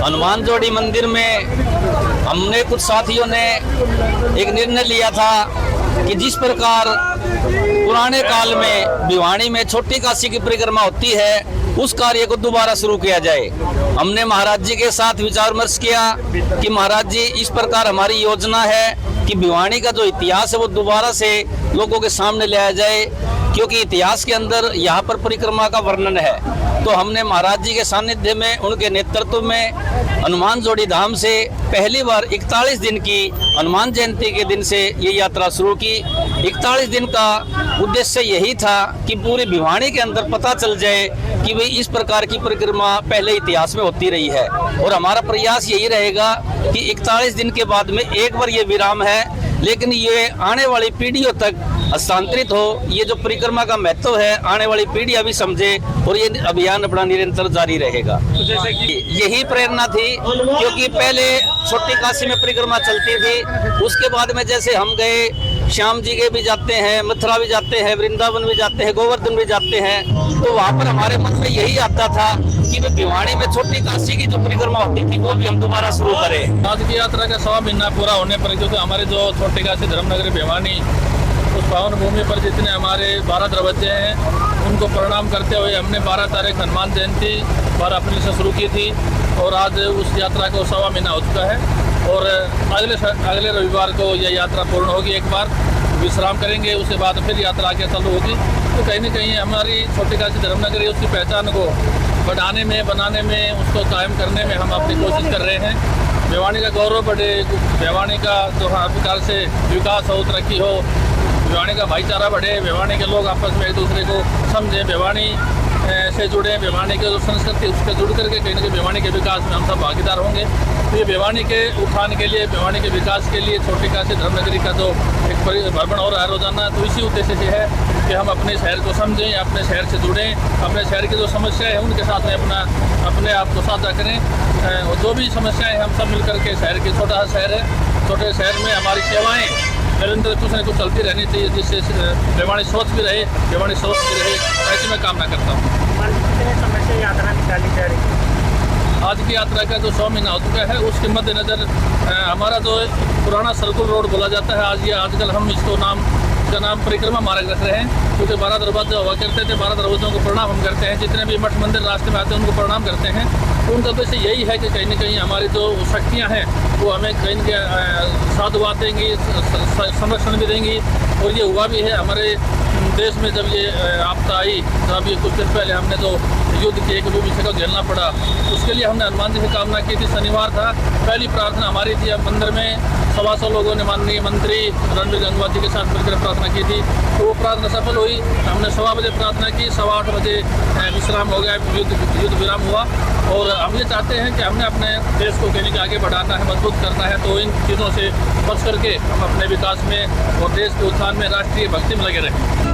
हनुमान जोड़ी मंदिर में हमने कुछ साथियों ने एक निर्णय लिया था कि जिस प्रकार पुराने काल में भिवानी में छोटी काशी की परिक्रमा होती है उस कार्य को दोबारा शुरू किया जाए। हमने महाराज जी के साथ विचार विमर्श किया कि महाराज जी इस प्रकार हमारी योजना है कि भिवानी का जो इतिहास है वो दोबारा से लोगों के सामने लाया जाए, क्योंकि इतिहास के अंदर यहाँ पर परिक्रमा का वर्णन है। तो हमने महाराज जी के सानिध्य में उनके नेतृत्व में हनुमान जोड़ी धाम से पहली बार 41 दिन की हनुमान जयंती के दिन से ये यात्रा शुरू की। 41 दिन का उद्देश्य यही था कि पूरे भिवानी के अंदर पता चल जाए कि भाई इस प्रकार की परिक्रमा पहले इतिहास में होती रही है, और हमारा प्रयास यही रहेगा कि 41 दिन के बाद में एक बार ये विराम है, लेकिन ये आने वाली पीढ़ियों तक हस्तांतरित हो। ये जो परिक्रमा का महत्व है आने वाली पीढ़ियां भी समझे, और ये अभियान अपना निरंतर जारी रहेगा। तो जैसे कि यही प्रेरणा थी, क्योंकि पहले छोटी काशी में परिक्रमा चलती थी, उसके बाद में जैसे हम गए श्याम जी के भी जाते हैं, मथुरा भी जाते हैं, वृंदावन भी जाते हैं, गोवर्धन भी जाते हैं, तो वहाँ पर हमारे मन में यही आता था कि भिवानी में छोटी काशी की जो परिक्रमा होती थी वो भी हम दोबारा शुरू करें। आज की यात्रा का 100 महीना पूरा होने पर, क्योंकि हमारे जो छोटी काशी धर्मनगरी भिवानी उस पावन भूमि पर जितने हमारे 12 दरवाजे हैं उनको प्रणाम करते हुए हमने 12 तारीख हनुमान जयंती 12 अप्रैल से शुरू की थी, और आज उस यात्रा को 100वां महीना हो चुका है, और अगले रविवार को यह यात्रा पूर्ण होगी। एक बार विश्राम करेंगे, उसके बाद फिर यात्रा आगे चालू होगी। तो कहीं न कहीं हमारी छोटी काशी धर्मनगरी उसकी पहचान को बढ़ाने में, बनाने में, उसको कायम करने में हम अपनी कोशिश कर रहे हैं। भिवानी का गौरव बढ़े, भिवानी का जो हर प्रकार से विकास हो, तरक्की हो, भिवानी का भाईचारा बढ़े, भिवानी के लोग आपस में एक दूसरे को समझें, भिवानी से जुड़े, भिवानी के जो संस्कृति उसके जुड़ करके कहीं ना कहीं भिवानी के विकास में हम सब भागीदार होंगे। तो ये भिवानी के उत्थान के लिए, भिवानी के विकास के लिए छोटी काशी धर्मनगरी का जो एक भ्रमण हो रहा है रोजाना, तो इसी उद्देश्य से है कि हम अपने शहर को समझें, अपने शहर से जुड़ें, अपने शहर की जो समस्याएं हैं उनके साथ में अपने आप को साझा करें। जो भी समस्याएं हम सब मिलकर के शहर की, छोटा सा शहर है, छोटे शहर में हमारी सेवाएँ निरंतर कुछ न कुछ चलती रहनी चाहिए, जिससे भिवानी स्वच्छ भी रहे, भिवानी स्वस्थ भी रहे, ऐसी मैं कामना करता हूँ। कितने समय से यात्रा निकाली जा रही है? आज की यात्रा का जो 100 महीना हो चुका है उसके मद्देनजर हमारा जो पुराना सर्कुल रोड बोला जाता है, आजकल हम इसका नाम परिक्रमा मार्ग रख रहे हैं, क्योंकि 12 दरवाजे हुआ करते थे। 12 दरवाजों को प्रणाम हम करते हैं, जितने भी मठ मंदिर रास्ते में आते हैं उनको प्रणाम करते हैं। तो उनका उद्देश्य यही है कि कहीं न कहीं हमारी जो शक्तियाँ हैं वो हमें कहीं न कहीं साधुवाद देंगी, संरक्षण भी देंगी। और ये हुआ भी है हमारे देश में। जब ये आपदा आई, तब ये कुछ दिन पहले हमने जो युद्ध की एक विषय को झेलना पड़ा, उसके लिए हमने हनुमान जी से कामना की थी। शनिवार था, पहली प्रार्थना हमारी थी। मंदिर में 125 लोगों ने माननीय मंत्री रणबीर गंगवा जी के साथ मिलकर प्रार्थना की थी, तो वो प्रार्थना सफल हुई। हमने 1:15 बजे प्रार्थना की, 8:15 बजे विश्राम हो गया, युद्ध विराम हुआ। और हम ये चाहते हैं कि हमने अपने देश को कहीं आगे बढ़ाना है, मजबूत करना है, तो इन चीज़ों से बच करके हम अपने विकास में और देश के उत्थान में, राष्ट्रीय भक्ति में लगे रहें।